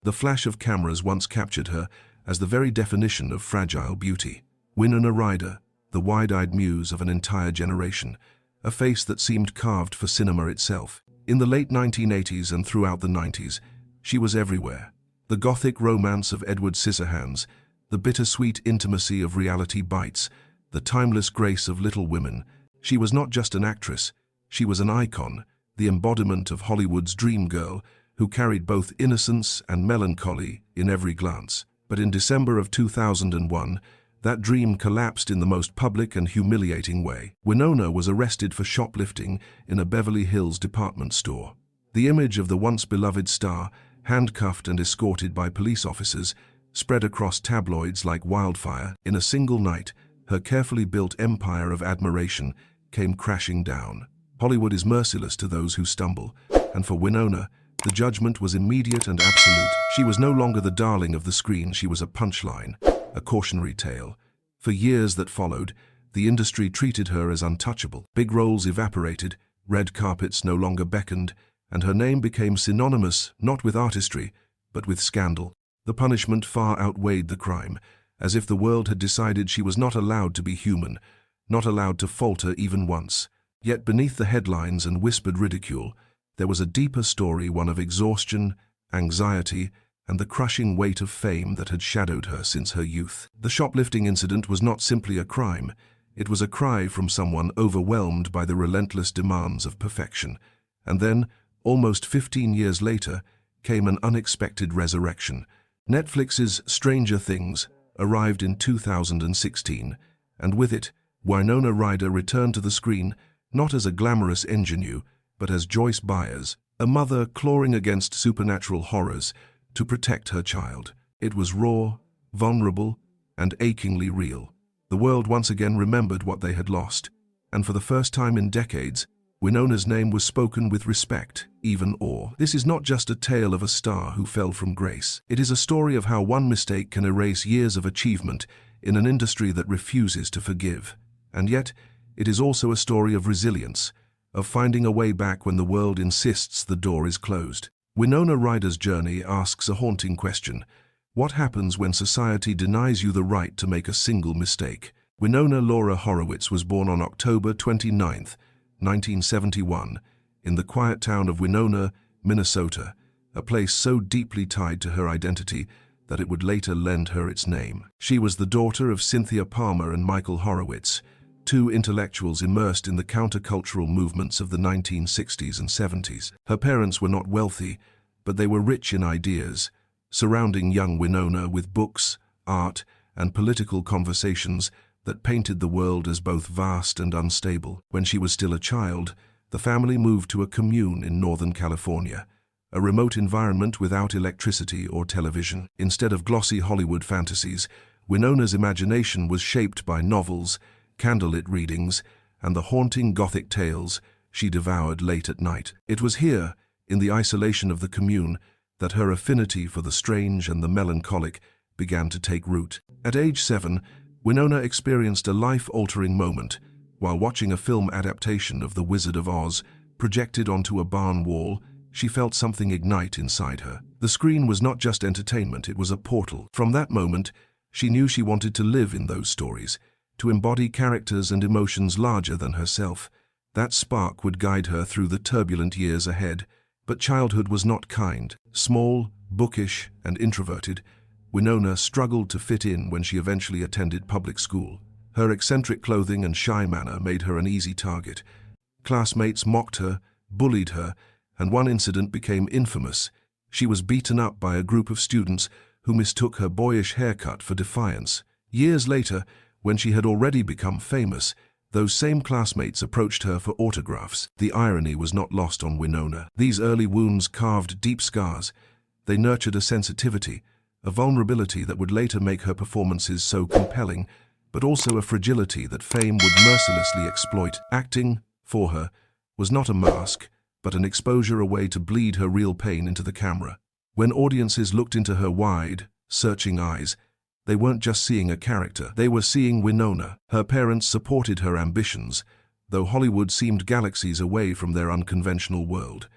The flash of cameras once captured her as the very definition of fragile beauty. Winona Ryder, the wide-eyed muse of an entire generation, a face that seemed carved for cinema itself. In the late 1980s and throughout the 90s, she was everywhere. The gothic romance of Edward Scissorhands, the bittersweet intimacy of Reality Bites, the timeless grace of Little Women. She was not just an actress, she was an icon, the embodiment of Hollywood's dream girl, who carried both innocence and melancholy in every glance. But in December of 2001, that dream collapsed in the most public and humiliating way. Winona was arrested for shoplifting in a Beverly Hills department store. The image of the once beloved star, handcuffed and escorted by police officers, spread across tabloids like wildfire. In a single night, her carefully built empire of admiration came crashing down. Hollywood is merciless to those who stumble, and for Winona, the judgment was immediate and absolute. She was no longer the darling of the screen, she was a punchline, a cautionary tale. For years that followed, the industry treated her as untouchable. Big roles evaporated, red carpets no longer beckoned, and her name became synonymous not with artistry, but with scandal. The punishment far outweighed the crime, as if the world had decided she was not allowed to be human, not allowed to falter even once. Yet beneath the headlines and whispered ridicule, there was a deeper story, one of exhaustion, anxiety, and the crushing weight of fame that had shadowed her since her youth. The shoplifting incident was not simply a crime, it was a cry from someone overwhelmed by the relentless demands of perfection. And then, almost 15 years later, came an unexpected resurrection. Netflix's Stranger Things arrived in 2016, and with it, Winona Ryder returned to the screen not as a glamorous ingenue, but as Joyce Byers, a mother clawing against supernatural horrors to protect her child. It was raw, vulnerable, and achingly real. The world once again remembered what they had lost, and for the first time in decades, Winona's name was spoken with respect, even awe. This is not just a tale of a star who fell from grace. It is a story of how one mistake can erase years of achievement in an industry that refuses to forgive. And yet, it is also a story of resilience, of finding a way back when the world insists the door is closed. Winona Ryder's journey asks a haunting question. What happens when society denies you the right to make a single mistake? Winona Laura Horowitz was born on October 29, 1971, in the quiet town of Winona, Minnesota, a place so deeply tied to her identity that it would later lend her its name. She was the daughter of Cynthia Palmer and Michael Horowitz, two intellectuals immersed in the countercultural movements of the 1960s and 70s. Her parents were not wealthy, but they were rich in ideas, surrounding young Winona with books, art, and political conversations that painted the world as both vast and unstable. When she was still a child, the family moved to a commune in Northern California, a remote environment without electricity or television. Instead of glossy Hollywood fantasies, Winona's imagination was shaped by novels, candlelit readings, and the haunting Gothic tales she devoured late at night. It was here, in the isolation of the commune, that her affinity for the strange and the melancholic began to take root. At age 7, Winona experienced a life-altering moment while watching a film adaptation of The Wizard of Oz projected onto a barn wall. She felt something ignite inside her. The screen was not just entertainment, it was a portal. From that moment, she knew she wanted to live in those stories, to embody characters and emotions larger than herself. That spark would guide her through the turbulent years ahead. But childhood was not kind. Small, bookish, and introverted, Winona struggled to fit in when she eventually attended public school. Her eccentric clothing and shy manner made her an easy target. Classmates mocked her, bullied her, and one incident became infamous. She was beaten up by a group of students who mistook her boyish haircut for defiance. Years later, when she had already become famous, those same classmates approached her for autographs. The irony was not lost on Winona. These early wounds carved deep scars. They nurtured a sensitivity, a vulnerability that would later make her performances so compelling, but also a fragility that fame would mercilessly exploit. Acting, for her, was not a mask, but an exposure, a way to bleed her real pain into the camera. When audiences looked into her wide, searching eyes, they weren't just seeing a character, they were seeing Winona. Her parents supported her ambitions, though Hollywood seemed galaxies away from their unconventional world.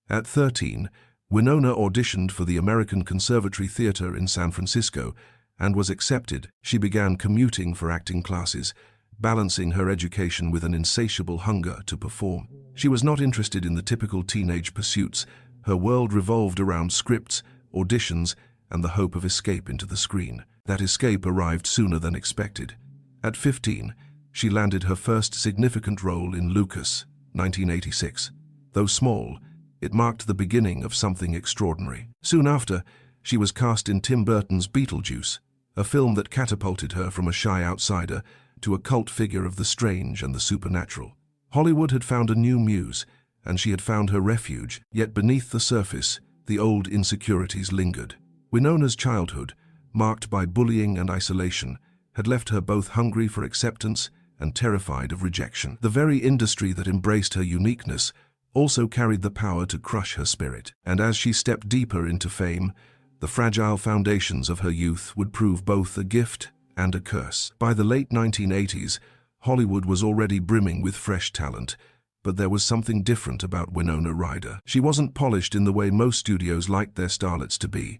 At 13, Winona auditioned for the American Conservatory Theater in San Francisco and was accepted. She began commuting for acting classes, balancing her education with an insatiable hunger to perform. She was not interested in the typical teenage pursuits. Her world revolved around scripts, auditions, and the hope of escape into the screen. That escape arrived sooner than expected. At 15, she landed her first significant role in Lucas, 1986. Though small, it marked the beginning of something extraordinary. Soon after, she was cast in Tim Burton's Beetlejuice, a film that catapulted her from a shy outsider to a cult figure of the strange and the supernatural. Hollywood had found a new muse, and she had found her refuge, yet beneath the surface, the old insecurities lingered. Winona's childhood, marked by bullying and isolation, had left her both hungry for acceptance and terrified of rejection. The very industry that embraced her uniqueness also carried the power to crush her spirit, and as she stepped deeper into fame, the fragile foundations of her youth would prove both a gift and a curse. By the late 1980s, Hollywood was already brimming with fresh talent, but there was something different about Winona Ryder. She wasn't polished in the way most studios liked their starlets to be.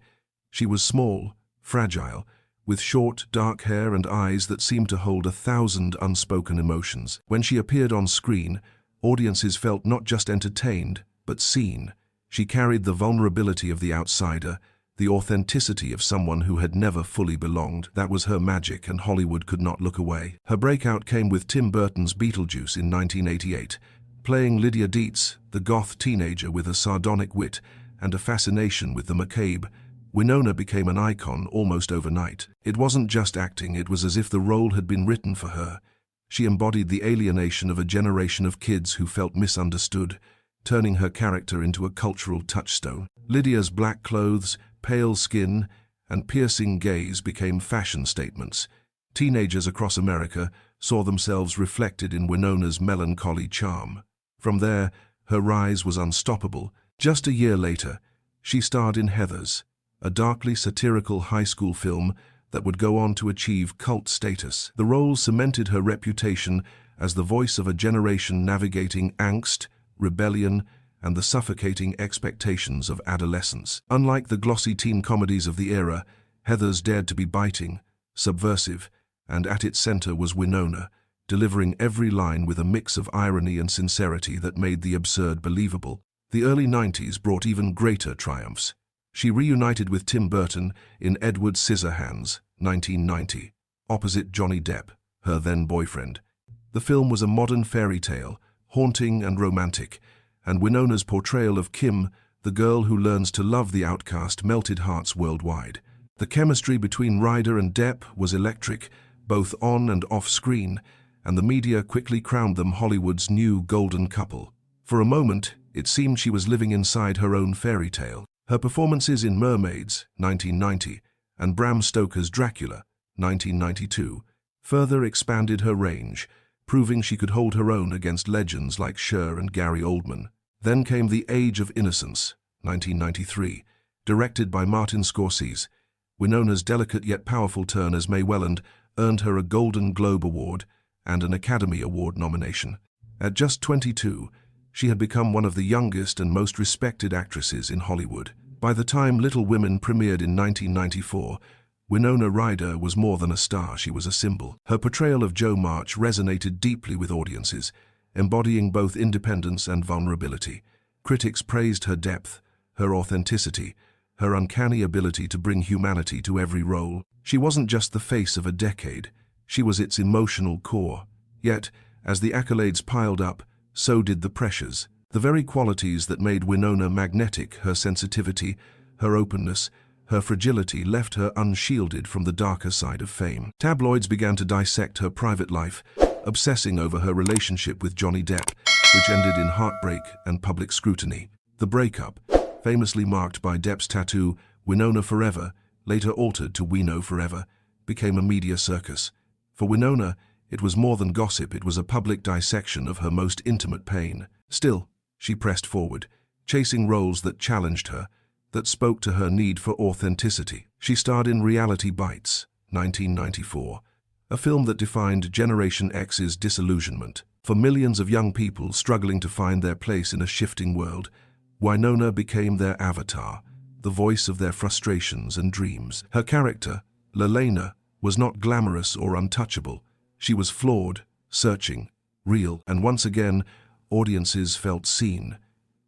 She was small, fragile, with short, dark hair and eyes that seemed to hold 1,000 unspoken emotions. When she appeared on screen, audiences felt not just entertained, but seen. She carried the vulnerability of the outsider, the authenticity of someone who had never fully belonged. That was her magic, and Hollywood could not look away. Her breakout came with Tim Burton's Beetlejuice in 1988. Playing Lydia Dietz, the goth teenager with a sardonic wit and a fascination with the macabre, Winona became an icon almost overnight. It wasn't just acting, it was as if the role had been written for her. She embodied the alienation of a generation of kids who felt misunderstood, turning her character into a cultural touchstone. Lydia's black clothes, pale skin, and piercing gaze became fashion statements. Teenagers across America saw themselves reflected in Winona's melancholy charm. From there, her rise was unstoppable. Just a year later, she starred in Heathers, a darkly satirical high school film that would go on to achieve cult status. The role cemented her reputation as the voice of a generation navigating angst, rebellion, and the suffocating expectations of adolescence. Unlike the glossy teen comedies of the era, Heathers dared to be biting, subversive, and at its center was Winona, delivering every line with a mix of irony and sincerity that made the absurd believable. The early 90s brought even greater triumphs. She reunited with Tim Burton in Edward Scissorhands, 1990, opposite Johnny Depp, her then-boyfriend. The film was a modern fairy tale, haunting and romantic, and Winona's portrayal of Kim, the girl who learns to love the outcast, melted hearts worldwide. The chemistry between Ryder and Depp was electric, both on and off-screen, and the media quickly crowned them Hollywood's new golden couple. For a moment, it seemed she was living inside her own fairy tale. Her performances in Mermaids, 1990, and Bram Stoker's Dracula, 1992, further expanded her range, proving she could hold her own against legends like Cher and Gary Oldman. Then came The Age of Innocence, 1993, directed by Martin Scorsese. Winona's delicate yet powerful turn as May Welland earned her a Golden Globe Award and an Academy Award nomination. At just 22, she had become one of the youngest and most respected actresses in Hollywood. By the time Little Women premiered in 1994, Winona Ryder was more than a star, she was a symbol. Her portrayal of Jo March resonated deeply with audiences, embodying both independence and vulnerability. Critics praised her depth, her authenticity, her uncanny ability to bring humanity to every role. She wasn't just the face of a decade, she was its emotional core. Yet, as the accolades piled up, so did the pressures. The very qualities that made Winona magnetic, her sensitivity, her openness, her fragility, left her unshielded from the darker side of fame. Tabloids began to dissect her private life, obsessing over her relationship with Johnny Depp, which ended in heartbreak and public scrutiny. The breakup, famously marked by Depp's tattoo, Winona Forever, later altered to Wino Forever, became a media circus. For Winona, it was more than gossip, it was a public dissection of her most intimate pain. Still, she pressed forward, chasing roles that challenged her, that spoke to her need for authenticity. She starred in Reality Bites, 1994, a film that defined Generation X's disillusionment. For millions of young people struggling to find their place in a shifting world, Winona became their avatar, the voice of their frustrations and dreams. Her character, Lelena, was not glamorous or untouchable. She was flawed, searching, real, and once again, audiences felt seen.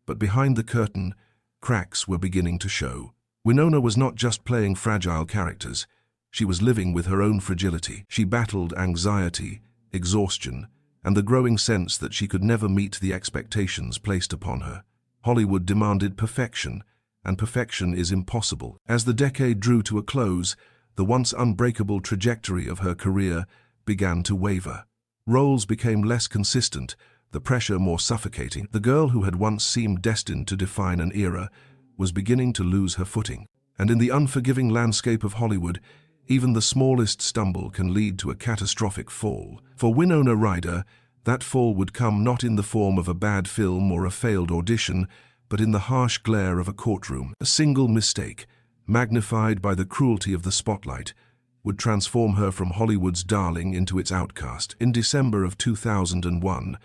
But behind the curtain, cracks were beginning to show. Winona was not just playing fragile characters. She was living with her own fragility. She battled anxiety, exhaustion, and the growing sense that she could never meet the expectations placed upon her. Hollywood demanded perfection, and perfection is impossible. As the decade drew to a close, the once unbreakable trajectory of her career began to waver. Roles became less consistent, the pressure more suffocating. The girl who had once seemed destined to define an era was beginning to lose her footing. And in the unforgiving landscape of Hollywood, even the smallest stumble can lead to a catastrophic fall. For Winona Ryder, that fall would come not in the form of a bad film or a failed audition, but in the harsh glare of a courtroom. A single mistake, magnified by the cruelty of the spotlight, would transform her from Hollywood's darling into its outcast. In December of 2001,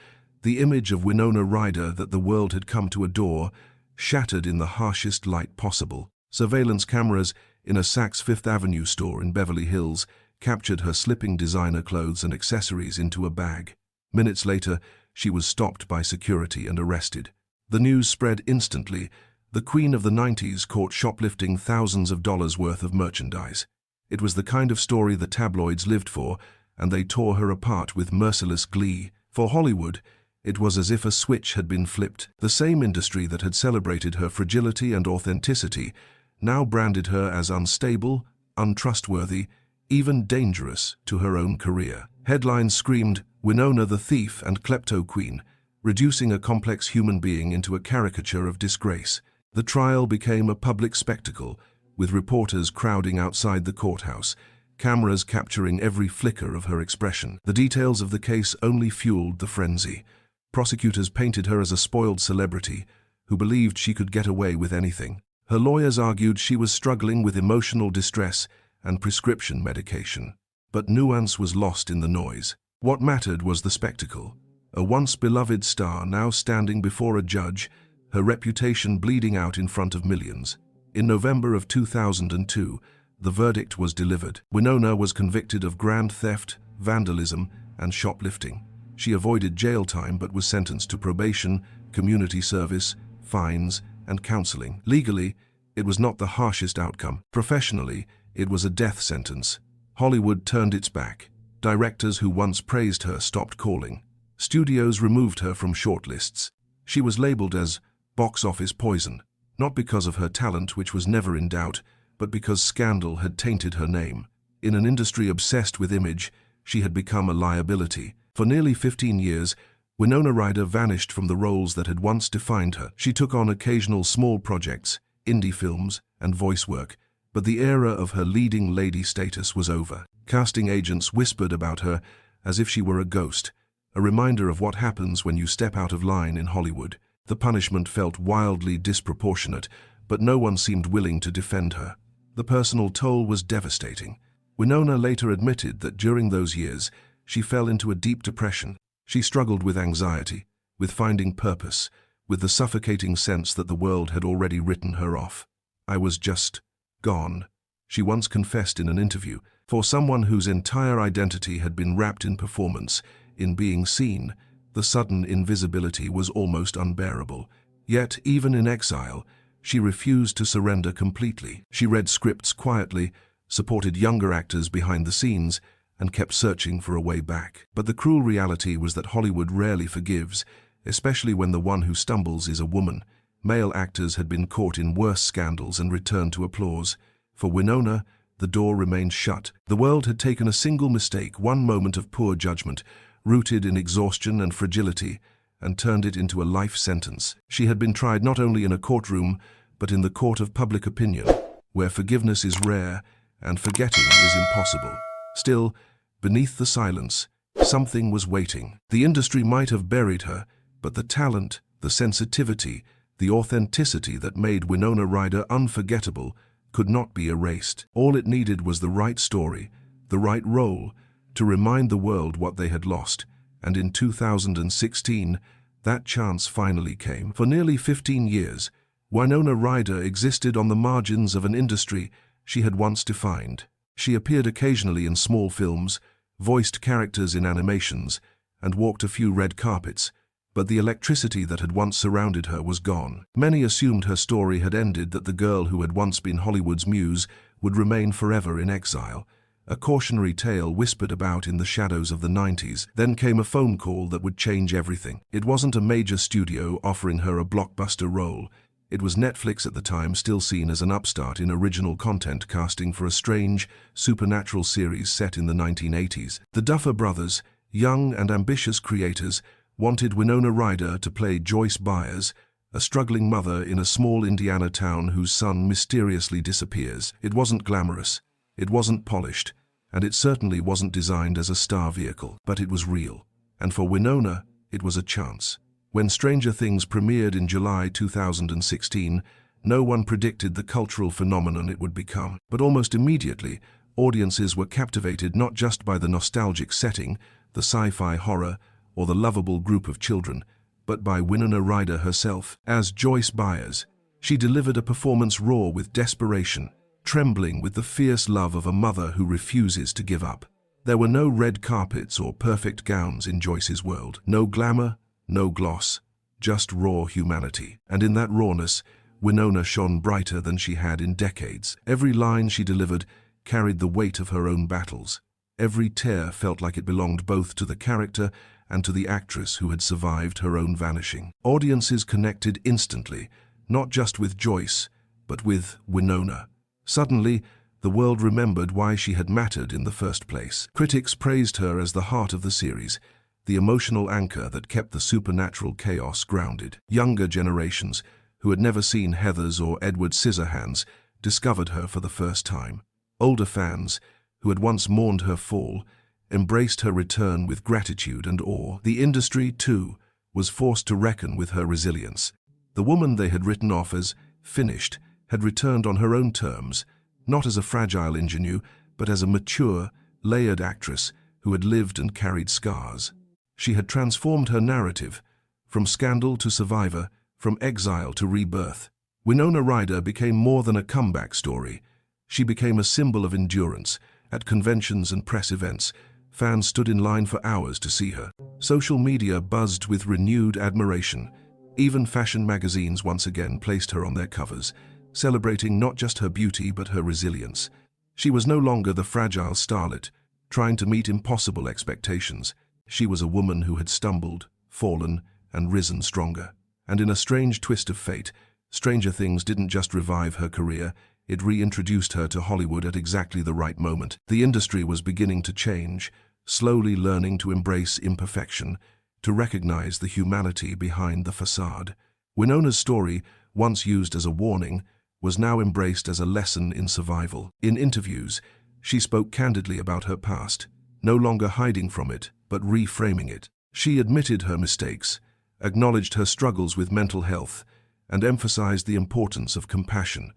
the image of Winona Ryder that the world had come to adore shattered in the harshest light possible. Surveillance cameras in a Saks Fifth Avenue store in Beverly Hills captured her slipping designer clothes and accessories into a bag. Minutes later, she was stopped by security and arrested. The news spread instantly. The queen of the 90s caught shoplifting thousands of dollars worth of merchandise. It was the kind of story the tabloids lived for, and they tore her apart with merciless glee. For Hollywood, it was as if a switch had been flipped. The same industry that had celebrated her fragility and authenticity now branded her as unstable, untrustworthy, even dangerous to her own career. Headlines screamed, "Winona the thief and klepto queen," reducing a complex human being into a caricature of disgrace. The trial became a public spectacle, with reporters crowding outside the courthouse, cameras capturing every flicker of her expression. The details of the case only fueled the frenzy. Prosecutors painted her as a spoiled celebrity who believed she could get away with anything. Her lawyers argued she was struggling with emotional distress and prescription medication. But nuance was lost in the noise. What mattered was the spectacle. A once beloved star now standing before a judge, her reputation bleeding out in front of millions. In November of 2002, the verdict was delivered. Winona was convicted of grand theft, vandalism, and shoplifting. She avoided jail time but was sentenced to probation, community service, fines, and counseling. Legally, it was not the harshest outcome. Professionally, it was a death sentence. Hollywood turned its back. Directors who once praised her stopped calling. Studios removed her from shortlists. She was labeled as box office poison, not because of her talent, which was never in doubt, but because scandal had tainted her name. In an industry obsessed with image, she had become a liability. For nearly 15 years, Winona Ryder vanished from the roles that had once defined her. She took on occasional small projects, indie films, and voice work, but the era of her leading lady status was over. Casting agents whispered about her as if she were a ghost, a reminder of what happens when you step out of line in Hollywood. The punishment felt wildly disproportionate, but no one seemed willing to defend her. The personal toll was devastating. Winona later admitted that during those years, she fell into a deep depression. She struggled with anxiety, with finding purpose, with the suffocating sense that the world had already written her off. "I was just gone," she once confessed in an interview. For someone whose entire identity had been wrapped in performance, in being seen, the sudden invisibility was almost unbearable. Yet, even in exile, she refused to surrender completely. She read scripts quietly, supported younger actors behind the scenes, and kept searching for a way back. But the cruel reality was that Hollywood rarely forgives, especially when the one who stumbles is a woman. Male actors had been caught in worse scandals and returned to applause. For Winona, the door remained shut. The world had taken a single mistake, one moment of poor judgment, rooted in exhaustion and fragility, and turned it into a life sentence. She had been tried not only in a courtroom, but in the court of public opinion, where forgiveness is rare and forgetting is impossible. Still, beneath the silence, something was waiting. The industry might have buried her, but the talent, the sensitivity, the authenticity that made Winona Ryder unforgettable could not be erased. All it needed was the right story, the right role, to remind the world what they had lost. And in 2016, That chance finally came. For nearly 15 years, Winona Ryder existed on the margins of an industry she had once defined. She appeared occasionally in small films, voiced characters in animations, and walked a few red carpets, but the electricity that had once surrounded her was gone. Many assumed her story had ended, that the girl who had once been Hollywood's muse would remain forever in exile. A cautionary tale whispered about in the shadows of the 90s. Then came a phone call that would change everything. It wasn't a major studio offering her a blockbuster role. It was Netflix, at the time still seen as an upstart in original content, casting for a strange, supernatural series set in the 1980s. The Duffer Brothers, young and ambitious creators, wanted Winona Ryder to play Joyce Byers, a struggling mother in a small Indiana town whose son mysteriously disappears. It wasn't glamorous, it wasn't polished, and it certainly wasn't designed as a star vehicle, but it was real. And for Winona, it was a chance. When Stranger Things premiered in July 2016, no one predicted the cultural phenomenon it would become. But almost immediately, audiences were captivated not just by the nostalgic setting, the sci-fi horror, or the lovable group of children, but by Winona Ryder herself. As Joyce Byers, she delivered a performance raw with desperation, trembling with the fierce love of a mother who refuses to give up. There were no red carpets or perfect gowns in Joyce's world. No glamour, no gloss, just raw humanity. And in that rawness, Winona shone brighter than she had in decades. Every line she delivered carried the weight of her own battles. Every tear felt like it belonged both to the character and to the actress who had survived her own vanishing. Audiences connected instantly, not just with Joyce, but with Winona. Suddenly, the world remembered why she had mattered in the first place. Critics praised her as the heart of the series, the emotional anchor that kept the supernatural chaos grounded. Younger generations, who had never seen Heathers or Edward Scissorhands, discovered her for the first time. Older fans, who had once mourned her fall, embraced her return with gratitude and awe. The industry, too, was forced to reckon with her resilience. The woman they had written off as finished had returned on her own terms, not as a fragile ingenue, but as a mature, layered actress who had lived and carried scars. She had transformed her narrative, from scandal to survivor, from exile to rebirth. Winona Ryder became more than a comeback story. She became a symbol of endurance. At conventions and press events, fans stood in line for hours to see her. Social media buzzed with renewed admiration. Even fashion magazines once again placed her on their covers, celebrating not just her beauty but her resilience. She was no longer the fragile starlet, trying to meet impossible expectations. She was a woman who had stumbled, fallen, and risen stronger. And in a strange twist of fate, Stranger Things didn't just revive her career, it reintroduced her to Hollywood at exactly the right moment. The industry was beginning to change, slowly learning to embrace imperfection, to recognize the humanity behind the facade. Winona's story, once used as a warning, was now embraced as a lesson in survival. In interviews, she spoke candidly about her past, no longer hiding from it, but reframing it. She admitted her mistakes, acknowledged her struggles with mental health, and emphasized the importance of compassion.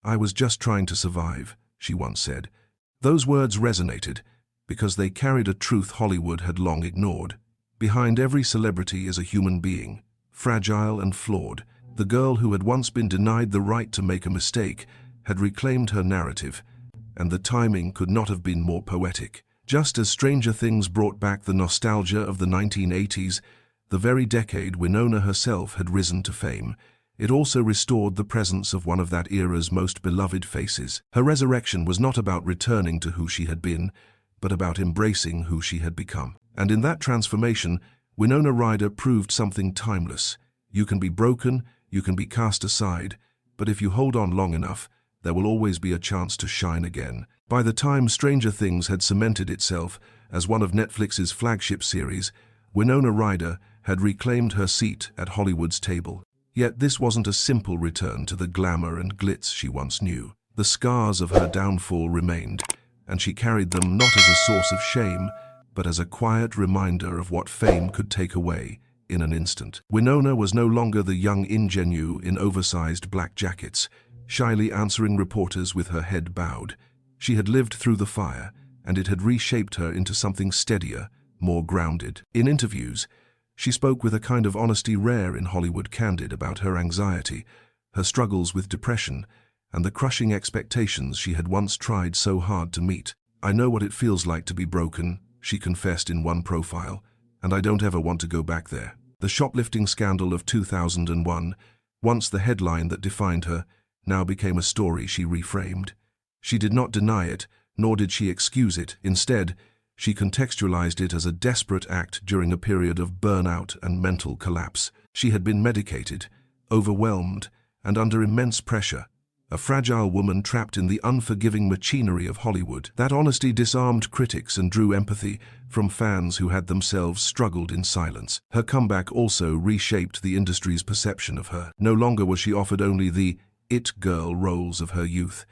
"I was just trying to survive," she once said. Those words resonated because they carried a truth Hollywood had long ignored. Behind every celebrity is a human being, fragile and flawed. The girl who had once been denied the right to make a mistake had reclaimed her narrative, and the timing could not have been more poetic. Just as Stranger Things brought back the nostalgia of the 1980s, the very decade Winona herself had risen to fame, it also restored the presence of one of that era's most beloved faces. Her resurrection was not about returning to who she had been, but about embracing who she had become. And in that transformation, Winona Ryder proved something timeless. You can be broken, you can be cast aside, but if you hold on long enough, there will always be a chance to shine again. By the time Stranger Things had cemented itself as one of Netflix's flagship series, Winona Ryder had reclaimed her seat at Hollywood's table. Yet this wasn't a simple return to the glamour and glitz she once knew. The scars of her downfall remained, and she carried them not as a source of shame, but as a quiet reminder of what fame could take away in an instant. Winona was no longer the young ingenue in oversized black jackets, shyly answering reporters with her head bowed. She had lived through the fire, and it had reshaped her into something steadier, more grounded. In interviews, She spoke with a kind of honesty rare in Hollywood, candid about her anxiety, her struggles with depression, and the crushing expectations she had once tried so hard to meet. "I know what it feels like to be broken," she confessed in one profile, "and I don't ever want to go back there." The shoplifting scandal of 2001, once the headline that defined her, now became a story she reframed. She did not deny it, nor did she excuse it. Instead, she contextualized it as a desperate act during a period of burnout and mental collapse. She had been medicated, overwhelmed, and under immense pressure, a fragile woman trapped in the unforgiving machinery of Hollywood. That honesty disarmed critics and drew empathy from fans who had themselves struggled in silence. Her comeback also reshaped the industry's perception of her. No longer was she offered only the it girl roles of her youth.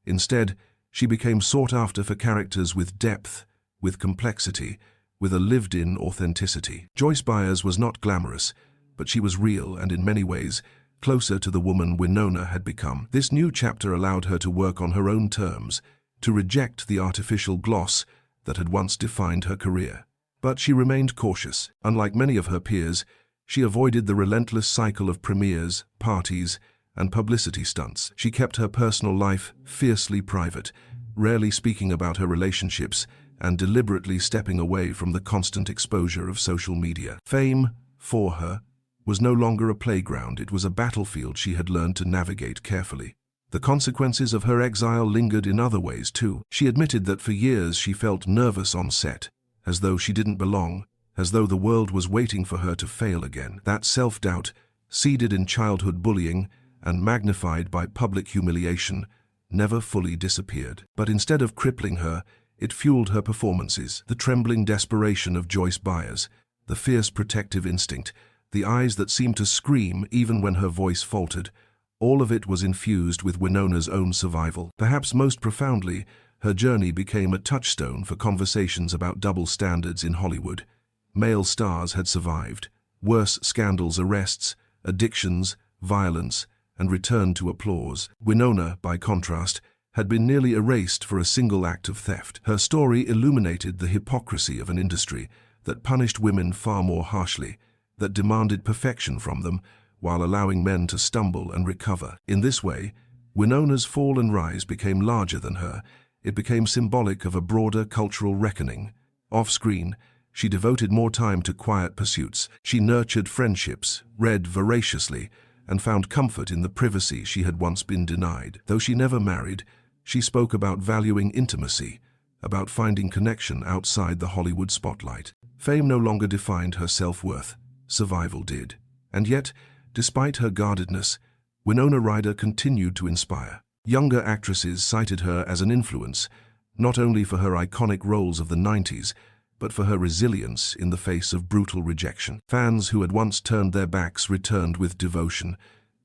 Instead, she became sought after for characters with depth, with complexity, with a lived-in authenticity. Joyce Byers was not glamorous, but she was real and in many ways closer to the woman Winona had become. This new chapter allowed her to work on her own terms, to reject the artificial gloss that had once defined her career. But she remained cautious. Unlike many of her peers, she avoided the relentless cycle of premieres, parties, and publicity stunts. She kept her personal life fiercely private, rarely speaking about her relationships and deliberately stepping away from the constant exposure of social media. Fame, for her, was no longer a playground. It was a battlefield she had learned to navigate carefully. The consequences of her exile lingered in other ways too. She admitted that for years she felt nervous on set, as though she didn't belong, as though the world was waiting for her to fail again. That self-doubt, seeded in childhood bullying and magnified by public humiliation, never fully disappeared. But instead of crippling her, it fueled her performances. The trembling desperation of Joyce Byers, the fierce protective instinct, the eyes that seemed to scream even when her voice faltered, all of it was infused with Winona's own survival. Perhaps most profoundly, her journey became a touchstone for conversations about double standards in Hollywood. Male stars had survived, worse scandals, arrests, addictions, violence, and returned to applause. Winona, by contrast, had been nearly erased for a single act of theft. Her story illuminated the hypocrisy of an industry that punished women far more harshly, that demanded perfection from them while allowing men to stumble and recover. In this way, Winona's fall and rise became larger than her. It became symbolic of a broader cultural reckoning. Off-screen, she devoted more time to quiet pursuits. She nurtured friendships, read voraciously, and found comfort in the privacy she had once been denied. Though she never married, she spoke about valuing intimacy, about finding connection outside the Hollywood spotlight. Fame no longer defined her self-worth. Survival did. And yet, despite her guardedness, Winona Ryder continued to inspire. Younger actresses cited her as an influence, not only for her iconic roles of the 90s, but for her resilience in the face of brutal rejection. Fans who had once turned their backs returned with devotion,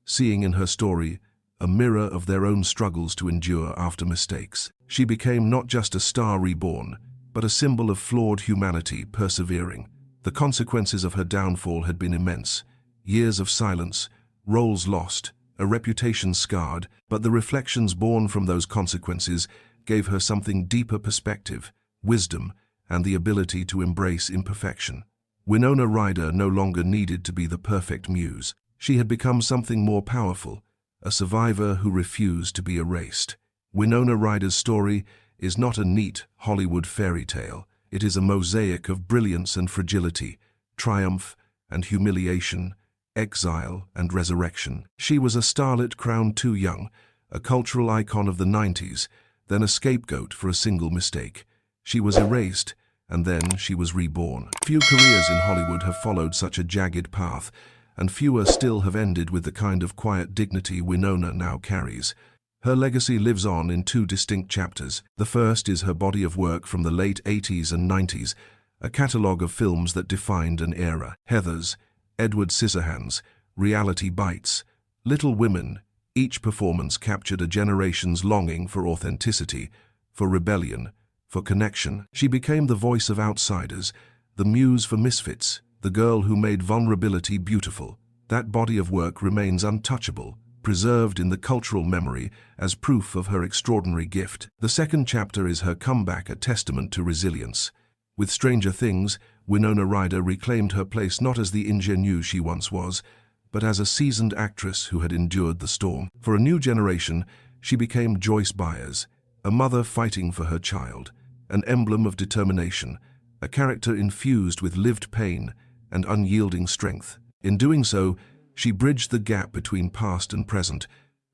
seeing in her story a mirror of their own struggles to endure after mistakes. She became not just a star reborn, but a symbol of flawed humanity persevering. The consequences of her downfall had been immense. Years of silence, roles lost, a reputation scarred, but the reflections born from those consequences gave her something deeper: perspective, wisdom, and the ability to embrace imperfection. Winona Ryder no longer needed to be the perfect muse. She had become something more powerful, a survivor who refused to be erased. Winona Ryder's story is not a neat Hollywood fairy tale. It is a mosaic of brilliance and fragility, triumph and humiliation, exile and resurrection. She was a starlet crowned too young, a cultural icon of the 90s, then a scapegoat for a single mistake. She was erased, and then she was reborn. Few careers in Hollywood have followed such a jagged path, and fewer still have ended with the kind of quiet dignity Winona now carries. Her legacy lives on in two distinct chapters. The first is her body of work from the late 80s and 90s, a catalogue of films that defined an era. Heathers, Edward Scissorhands, Reality Bites, Little Women. Each performance captured a generation's longing for authenticity, for rebellion, for connection. She became the voice of outsiders, the muse for misfits, the girl who made vulnerability beautiful. That body of work remains untouchable, preserved in the cultural memory as proof of her extraordinary gift. The second chapter is her comeback, a testament to resilience. With Stranger Things, Winona Ryder reclaimed her place not as the ingenue she once was, but as a seasoned actress who had endured the storm. For a new generation, she became Joyce Byers, a mother fighting for her child, an emblem of determination, a character infused with lived pain and unyielding strength. In doing so, she bridged the gap between past and present,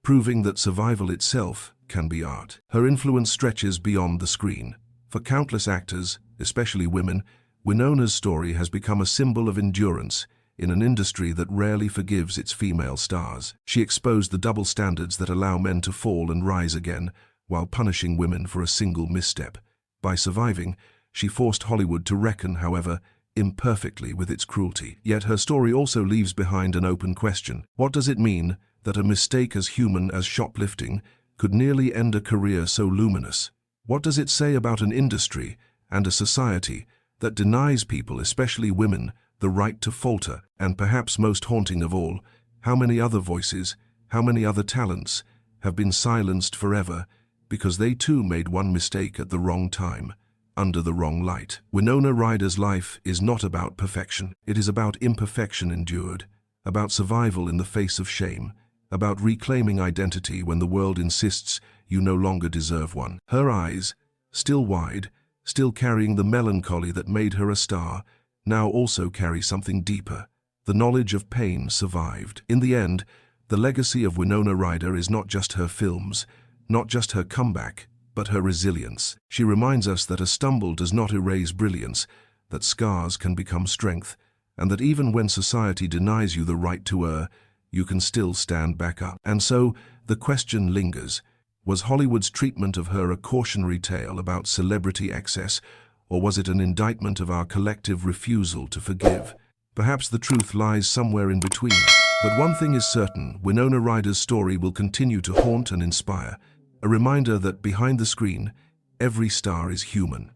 proving that survival itself can be art. Her influence stretches beyond the screen. For countless actors, especially women, Winona's story has become a symbol of endurance in an industry that rarely forgives its female stars. She exposed the double standards that allow men to fall and rise again, while punishing women for a single misstep. By surviving, she forced Hollywood to reckon, however, imperfectly with its cruelty. Yet her story also leaves behind an open question. What does it mean that a mistake as human as shoplifting could nearly end a career so luminous? What does it say about an industry and a society that denies people, especially women, the right to falter? And perhaps most haunting of all, how many other voices, how many other talents have been silenced forever because they too made one mistake at the wrong time, under the wrong light? Winona Ryder's life is not about perfection. It is about imperfection endured, about survival in the face of shame, about reclaiming identity when the world insists you no longer deserve one. Her eyes, still wide, still carrying the melancholy that made her a star, now also carry something deeper, the knowledge of pain survived. In the end, the legacy of Winona Ryder is not just her films, not just her comeback, but her resilience. She reminds us that a stumble does not erase brilliance, that scars can become strength, and that even when society denies you the right to err, you can still stand back up. And so, the question lingers. Was Hollywood's treatment of her a cautionary tale about celebrity excess, or was it an indictment of our collective refusal to forgive? Perhaps the truth lies somewhere in between. But one thing is certain, Winona Ryder's story will continue to haunt and inspire, a reminder that behind the screen, every star is human.